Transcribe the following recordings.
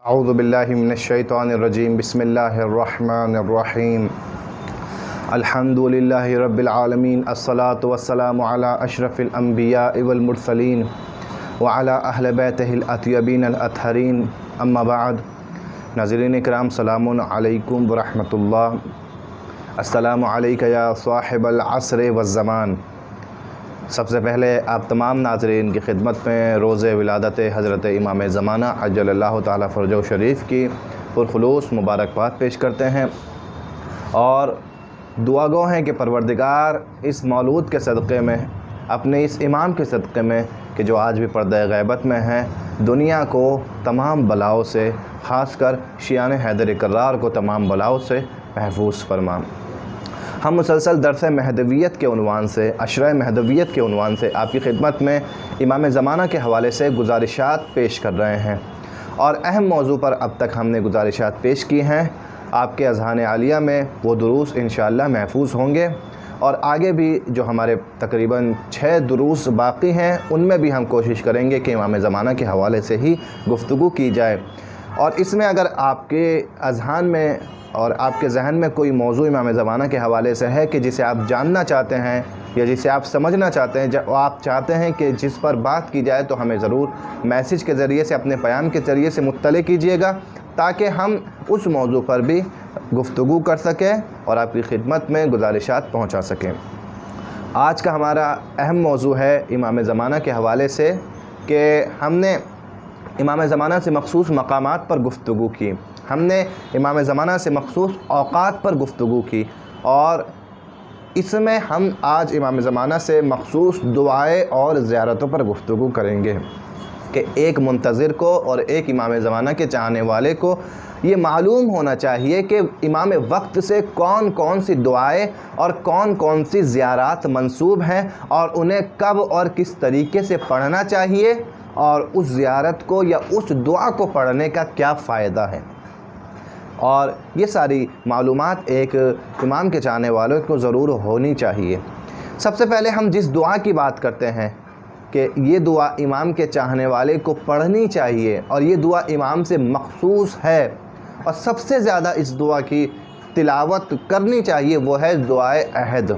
اعوذ باللہ من الشیطان الرجیم بسم اللہ الرحمن الرحیم الحمد للہ رب العالمین الصلاة والسلام علی اشرف الانبیاء والمرسلین وعلی اہل بیتہ الاطیبین الاطہرین اما بعد۔ ناظرین اکرام، سلام علیکم ورحمۃ اللہ۔ السلام علیکہ یا صاحب العصر والزمان۔ سب سے پہلے آپ تمام ناظرین کی خدمت میں روز ولادت حضرت امام زمانہ عجل اللہ تعالیٰ فرجہ شریف کی پرخلوص مبارکباد پیش کرتے ہیں اور دعا گو ہیں کہ پروردگار اس مولود کے صدقے میں، اپنے اس امام کے صدقے میں کہ جو آج بھی پردہ غیبت میں ہیں، دنیا کو تمام بلاؤں سے، خاص کر شیعان حیدر کرار کو تمام بلاؤں سے محفوظ فرما۔ ہم مسلسل درس مہدویت کے عنوان سے، عشرہ مہدویت کے عنوان سے آپ کی خدمت میں امام زمانہ کے حوالے سے گزارشات پیش کر رہے ہیں اور اہم موضوع پر اب تک ہم نے گزارشات پیش کی ہیں۔ آپ کے اذہان عالیہ میں وہ دروس انشاءاللہ محفوظ ہوں گے اور آگے بھی جو ہمارے تقریباً 6 دروس باقی ہیں ان میں بھی ہم کوشش کریں گے کہ امام زمانہ کے حوالے سے ہی گفتگو کی جائے۔ اور اس میں اگر آپ کے اذہان میں اور آپ کے ذہن میں کوئی موضوع امام زمانہ کے حوالے سے ہے کہ جسے آپ جاننا چاہتے ہیں یا جسے آپ سمجھنا چاہتے ہیں، آپ چاہتے ہیں کہ جس پر بات کی جائے، تو ہمیں ضرور میسج کے ذریعے سے، اپنے پیام کے ذریعے سے مطلع کیجیے گا تاکہ ہم اس موضوع پر بھی گفتگو کر سکیں اور آپ کی خدمت میں گزارشات پہنچا سکیں۔ آج کا ہمارا اہم موضوع ہے امام زمانہ کے حوالے سے کہ ہم نے امام زمانہ سے مخصوص مقامات پر گفتگو کی، ہم نے امام زمانہ سے مخصوص اوقات پر گفتگو کی اور اس میں ہم آج امام زمانہ سے مخصوص دعائیں اور زیارتوں پر گفتگو کریں گے کہ ایک منتظر کو اور ایک امام زمانہ کے چاہنے والے کو یہ معلوم ہونا چاہیے کہ امام وقت سے کون کون سی دعائیں اور کون کون سی زیارات منسوب ہیں اور انہیں کب اور کس طریقے سے پڑھنا چاہیے اور اس زیارت کو یا اس دعا کو پڑھنے کا کیا فائدہ ہے۔ اور یہ ساری معلومات ایک امام کے چاہنے والوں کو ضرور ہونی چاہیے۔ سب سے پہلے ہم جس دعا کی بات کرتے ہیں کہ یہ دعا امام کے چاہنے والے کو پڑھنی چاہیے اور یہ دعا امام سے مخصوص ہے اور سب سے زیادہ اس دعا کی تلاوت کرنی چاہیے، وہ ہے دعائے عہد۔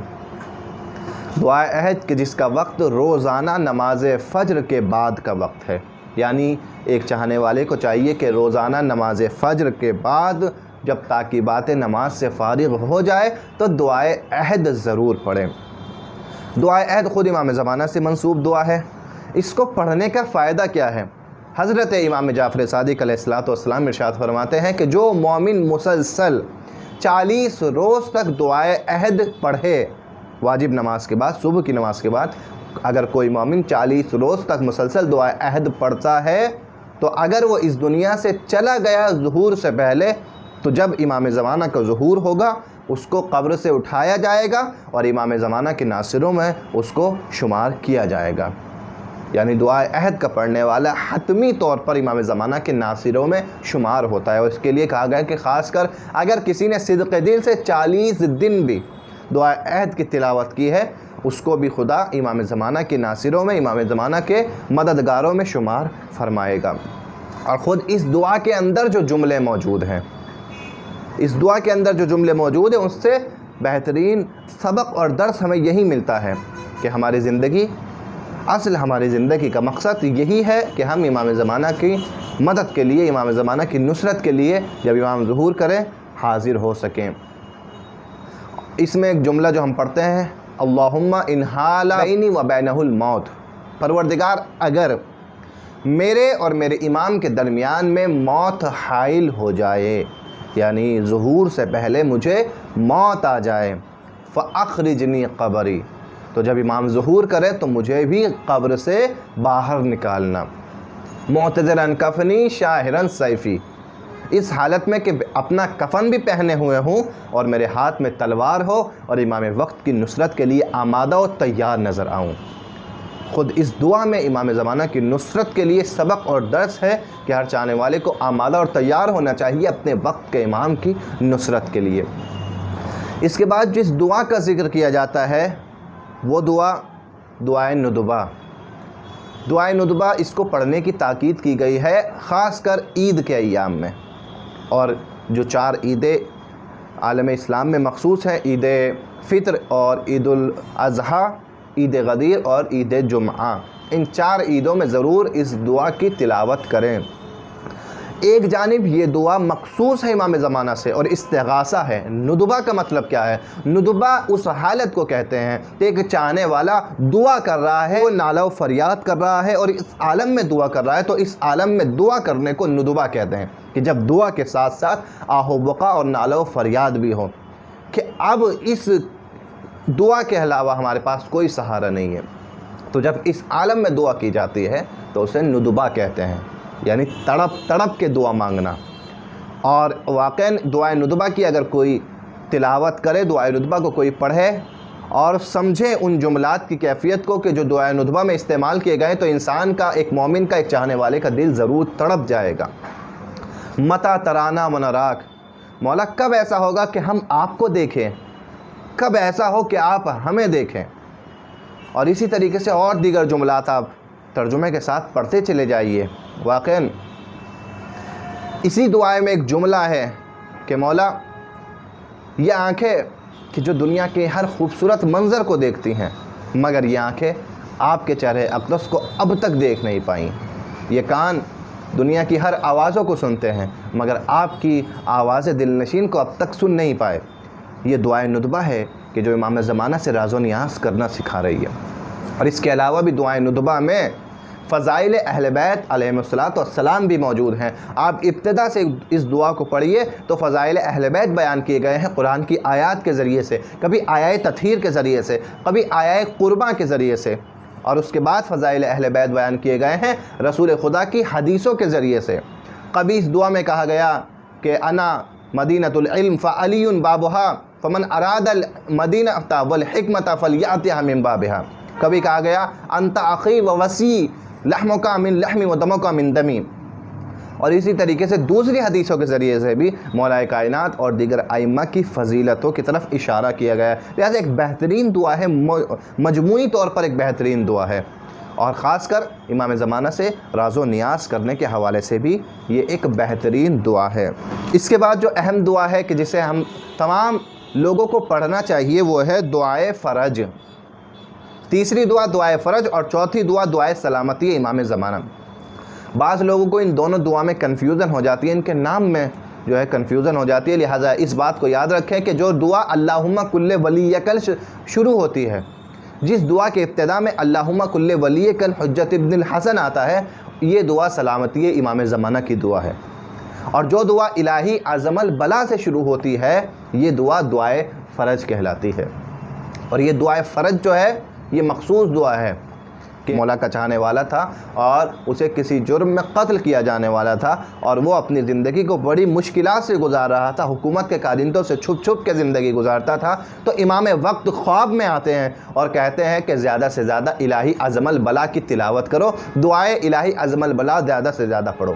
دعائے عہد کہ جس کا وقت روزانہ نماز فجر کے بعد کا وقت ہے، یعنی ایک چاہنے والے کو چاہیے کہ روزانہ نماز فجر کے بعد جب تاکیبات نماز سے فارغ ہو جائے تو دعائے عہد ضرور پڑھیں۔ دعائے عہد خود امام زمانہ سے منسوب دعا ہے۔ اس کو پڑھنے کا فائدہ کیا ہے؟ حضرت امام جعفر صادق علیہ السلام ارشاد فرماتے ہیں کہ جو مومن مسلسل 40 روز تک دعائے عہد پڑھے، واجب نماز کے بعد، صبح کی نماز کے بعد اگر کوئی مومن 40 روز تک مسلسل دعائے عہد پڑھتا ہے تو اگر وہ اس دنیا سے چلا گیا ظہور سے پہلے، تو جب امام زمانہ کا ظہور ہوگا اس کو قبر سے اٹھایا جائے گا اور امام زمانہ کے ناصروں میں اس کو شمار کیا جائے گا۔ یعنی دعائے عہد کا پڑھنے والا حتمی طور پر امام زمانہ کے ناصروں میں شمار ہوتا ہے اور اس کے لیے کہا گیا کہ خاص کر اگر کسی نے صدق دل سے 40 دن بھی دعائے عہد کی تلاوت کی ہے، اس کو بھی خدا امام زمانہ کے ناصروں میں، امام زمانہ کے مددگاروں میں شمار فرمائے گا۔ اور خود اس دعا کے اندر جو جملے موجود ہیں، اس دعا کے اندر جو جملے موجود ہیں، اس سے بہترین سبق اور درس ہمیں یہی ملتا ہے کہ ہماری زندگی، ہماری زندگی کا مقصد یہی ہے کہ ہم امام زمانہ کی مدد کے لیے، امام زمانہ کی نصرت کے لیے جب امام ظہور کریں حاضر ہو سکیں۔ اس میں ایک جملہ جو ہم پڑھتے ہیں، اللہم ان حال بینی و بینہ الموت، پروردگار اگر میرے اور میرے امام کے درمیان میں موت حائل ہو جائے، یعنی ظہور سے پہلے مجھے موت آ جائے، فاخرجنی قبری، تو جب امام ظہور کرے تو مجھے بھی قبر سے باہر نکالنا، معتذراً کفنی شاہراً سیفی، اس حالت میں کہ اپنا کفن بھی پہنے ہوئے ہوں اور میرے ہاتھ میں تلوار ہو اور امام وقت کی نصرت کے لیے آمادہ و تیار نظر آؤں۔ خود اس دعا میں امام زمانہ کی نصرت کے لیے سبق اور درس ہے کہ ہر چاہنے والے کو آمادہ اور تیار ہونا چاہیے اپنے وقت کے امام کی نصرت کے لیے۔ اس کے بعد جس دعا کا ذکر کیا جاتا ہے وہ دعائے ندبہ، دعائے ندبہ اس کو پڑھنے کی تاکید کی گئی ہے خاص کر عید کے ایام میں، اور جو 4 عیدیں عالم اسلام میں مخصوص ہیں، عید فطر اور عید الاضحیٰ، عید غدیر اور عید جمعہ، ان 4 عیدوں میں ضرور اس دعا کی تلاوت کریں۔ ایک جانب یہ دعا مخصوص ہے امام زمانہ سے اور استغاثہ ہے۔ ندبہ کا مطلب کیا ہے؟ ندبہ اس حالت کو کہتے ہیں کہ ایک چاہنے والا دعا کر رہا ہے، وہ نالہ و فریاد کر رہا ہے اور اس عالم میں دعا کر رہا ہے، تو اس عالم میں دعا کرنے کو ندبہ کہتے ہیں، کہ جب دعا کے ساتھ ساتھ آہ و بقا اور نالہ و فریاد بھی ہو، کہ اب اس دعا کے علاوہ ہمارے پاس کوئی سہارا نہیں ہے۔ تو جب اس عالم میں دعا کی جاتی ہے تو اسے ندبہ کہتے ہیں، یعنی تڑپ تڑپ کے دعا مانگنا۔ اور واقعاً دعائے ندبہ کی اگر کوئی تلاوت کرے، دعائے ندبہ کو کوئی پڑھے اور سمجھے ان جملات کی کیفیت کو کہ جو دعائے ندبہ میں استعمال کیے گئے، تو انسان کا، ایک مومن کا، ایک چاہنے والے کا دل ضرور تڑپ جائے گا۔ متا ترانا ونراک، مولا کب ایسا ہوگا کہ ہم آپ کو دیکھیں، کب ایسا ہو کہ آپ ہمیں دیکھیں۔ اور اسی طریقے سے اور دیگر جملات آپ ترجمے کے ساتھ پڑھتے چلے جائیے۔ واقعاً اسی دعائے میں ایک جملہ ہے کہ مولا یہ آنکھیں کہ جو دنیا کے ہر خوبصورت منظر کو دیکھتی ہیں، مگر یہ آنکھیں آپ کے چہرے اقدس کو اب تک دیکھ نہیں پائیں، یہ کان دنیا کی ہر آوازوں کو سنتے ہیں مگر آپ کی آواز دل نشین کو اب تک سن نہیں پائے۔ یہ دعائے ندبہ ہے کہ جو امام زمانہ سے راز و نیاز کرنا سکھا رہی ہے۔ اور اس کے علاوہ بھی دعائے ندبہ میں فضائل اہل بیت علیہم السلام بھی موجود ہیں۔ آپ ابتدا سے اس دعا کو پڑھیے تو فضائل اہل بیت بیان کیے گئے ہیں قرآن کی آیات کے ذریعے سے، کبھی آیہ تطہیر کے ذریعے سے، کبھی آیہ قربہ کے ذریعے سے، اور اس کے بعد فضائل اہل بیت بیان کیے گئے ہیں رسول خدا کی حدیثوں کے ذریعے سے۔ کبھی اس دعا میں کہا گیا کہ انا مدینۃ العلم فعلی بابہا فمن اراد المدینۃ والحکمۃ فلیأتها من بابہا۔ کبھی کہا گیا انت اخی و وسیع لحمک من لحمی و دمک من دمی۔ اور اسی طریقے سے دوسری حدیثوں کے ذریعے سے بھی مولا کائنات اور دیگر ائمہ کی فضیلتوں کی طرف اشارہ کیا گیا ہے۔ لہٰذا ایک بہترین دعا ہے، مجموعی طور پر ایک بہترین دعا ہے، اور خاص کر امام زمانہ سے راز و نیاز کرنے کے حوالے سے بھی یہ ایک بہترین دعا ہے۔ اس کے بعد جو اہم دعا ہے کہ جسے ہم تمام لوگوں کو پڑھنا چاہیے وہ ہے دعائے فرج۔ تیسری دعا دعائے فرج اور چوتھی دعا دعائے سلامتی ہے امام زمانہ۔ بعض لوگوں کو ان دونوں دعا میں کنفیوژن ہو جاتی ہے، ان کے نام میں جو ہے کنفیوژن ہو جاتی ہے، لہٰذا اس بات کو یاد رکھیں کہ جو دعا اللہم کل ولیک شروع ہوتی ہے، جس دعا کے ابتدا میں اللہم کل ولیک حجت ابن الحسن آتا ہے، یہ دعا سلامتی امام زمانہ کی دعا ہے۔ اور جو دعا الہی اعظم البلا سے شروع ہوتی ہے، یہ دعا دعائے فرج کہلاتی ہے۔ اور یہ دعائے فرج جو ہے یہ مخصوص دعا ہے کہ مولا کا چاہنے والا تھا اور اسے کسی جرم میں قتل کیا جانے والا تھا، اور وہ اپنی زندگی کو بڑی مشکلات سے گزار رہا تھا، حکومت کے کارندوں سے چھپ چھپ کے زندگی گزارتا تھا۔ تو امام وقت خواب میں آتے ہیں اور کہتے ہیں کہ زیادہ سے زیادہ الہی اعظم البلا کی تلاوت کرو، دعائے الہی اعظم البلا زیادہ سے زیادہ پڑھو۔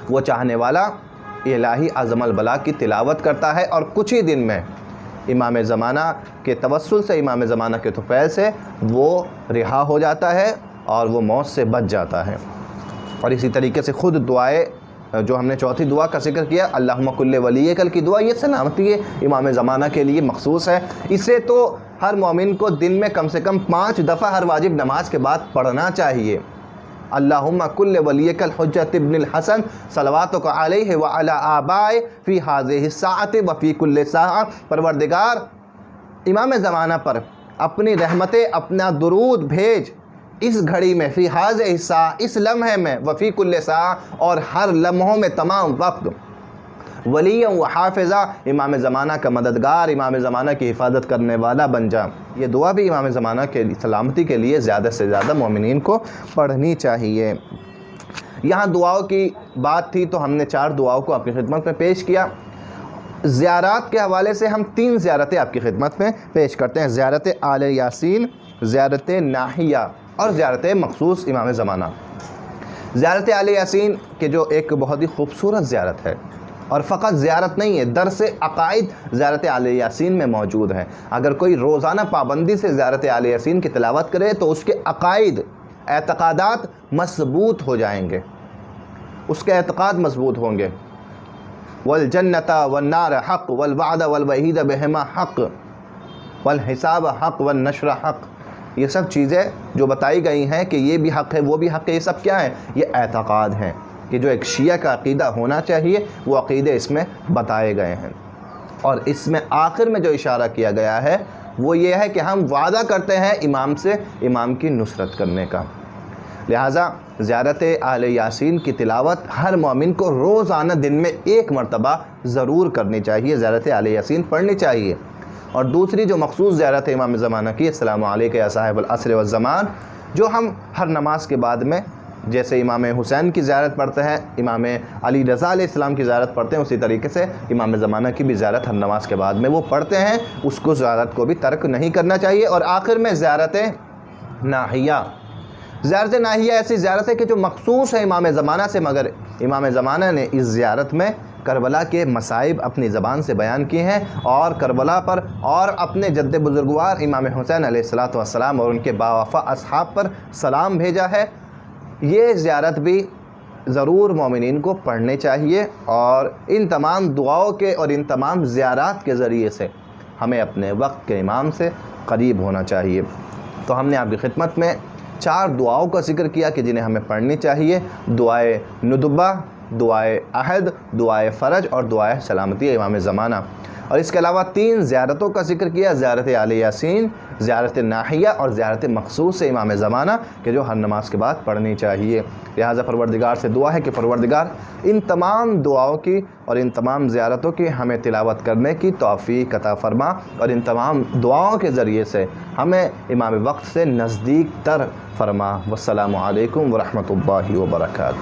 وہ چاہنے والا الہی اعظم البلا کی تلاوت کرتا ہے اور کچھ ہی دن میں امام زمانہ کے توسل سے، امام زمانہ کے طفیل سے وہ رہا ہو جاتا ہے اور وہ موت سے بچ جاتا ہے۔ اور اسی طریقے سے خود دعائے جو ہم نے چوتھی دعا کا ذکر کیا اللہم کل ولیک کی دعا، یہ سلامتی امام زمانہ کے لیے مخصوص ہے۔ اسے تو ہر مومن کو دن میں کم سے کم 5 دفعہ ہر واجب نماز کے بعد پڑھنا چاہیے۔ اللہم کل ولیک الحجت ابن الحسن صلواتک علیہ وعلی آبائہ فی ہذہ الساعۃ وفی کل ساعہ۔ پروردگار امام زمانہ پر اپنی رحمتیں، اپنا درود بھیج اس گھڑی میں، فی ہذہ الساعہ اس لمحے میں، وفی کل ساعہ اور ہر لمحوں میں، تمام وقت۔ ولی و حافظہ امام زمانہ کا مددگار، امام زمانہ کی حفاظت کرنے والا بن جا۔ یہ دعا بھی امام زمانہ کے سلامتی کے لیے زیادہ سے زیادہ مومنین کو پڑھنی چاہیے۔ یہاں دعاؤں کی بات تھی تو ہم نے 4 دعاؤں کو آپ کی خدمت میں پیش کیا۔ زیارات کے حوالے سے ہم 3 زیارتیں آپ کی خدمت میں پیش کرتے ہیں، زیارت آل یاسین، زیارت ناحیہ اور زیارت مخصوص امام زمانہ۔ زیارت آل یاسین کہ جو ایک بہت ہی خوبصورت زیارت ہے، اور فقط زیارت نہیں ہے، درس عقائد زیارت آل یاسین میں موجود ہے۔ اگر کوئی روزانہ پابندی سے زیارت آل یاسین کی تلاوت کرے تو اس کے عقائد اعتقادات مضبوط ہو جائیں گے، اس کے اعتقاد مضبوط ہوں گے۔ والجنت والنار حق والوعد والوعید بہما حق والحساب حق والنشر حق، یہ سب چیزیں جو بتائی گئی ہیں کہ یہ بھی حق ہے وہ بھی حق ہے، یہ سب کیا ہیں؟ یہ اعتقاد ہیں کہ جو ایک شیعہ کا عقیدہ ہونا چاہیے وہ عقیدے اس میں بتائے گئے ہیں۔ اور اس میں آخر میں جو اشارہ کیا گیا ہے وہ یہ ہے کہ ہم وعدہ کرتے ہیں امام سے امام کی نصرت کرنے کا۔ لہٰذا زیارت اہل یاسین کی تلاوت ہر مومن کو روزانہ دن میں ایک مرتبہ ضرور کرنی چاہیے، زیارت اہل یاسین پڑھنی چاہیے۔ اور دوسری جو مخصوص زیارت امام زمانہ کی، السلام علیکم یا صاحب العصر والزمان، جو ہم ہر نماز کے بعد میں جیسے امام حسین کی زیارت پڑھتے ہیں، امام علی رضا علیہ السلام کی زیارت پڑھتے ہیں، اسی طریقے سے امام زمانہ کی بھی زیارت ہر نماز کے بعد میں وہ پڑھتے ہیں، اس کو زیارت کو بھی ترک نہیں کرنا چاہیے۔ اور آخر میں زیارت ناحیہ، زیارت ناحیہ ایسی زیارت ہے کہ جو مخصوص ہے امام زمانہ سے، مگر امام زمانہ نے اس زیارت میں کربلا کے مصائب اپنی زبان سے بیان کیے ہیں، اور کربلا پر اور اپنے جد بزرگوار امام حسین علیہ السلام اور ان کے باوفا اصحاب پر سلام بھیجا ہے۔ یہ زیارت بھی ضرور مومنین کو پڑھنے چاہیے، اور ان تمام دعاؤں کے اور ان تمام زیارات کے ذریعے سے ہمیں اپنے وقت کے امام سے قریب ہونا چاہیے۔ تو ہم نے آپ کی خدمت میں 4 دعاؤں کا ذکر کیا کہ جنہیں ہمیں پڑھنی چاہیے: دعائے ندبہ، دعائے عہد، دعائے فرج اور دعائے سلامتی امام زمانہ۔ اور اس کے علاوہ 3 زیارتوں کا ذکر کیا: زیارت اہل یاسین، زیارت ناحیہ اور زیارت مخصوص امام زمانہ، کہ جو ہر نماز کے بعد پڑھنی چاہیے۔ لہٰذا پروردگار سے دعا ہے کہ پروردگار ان تمام دعاؤں کی اور ان تمام زیارتوں کی ہمیں تلاوت کرنے کی توفیق عطا فرما، اور ان تمام دعاؤں کے ذریعے سے ہمیں امام وقت سے نزدیک تر فرما۔ والسلام علیکم ورحمۃ اللہ وبرکاتہ۔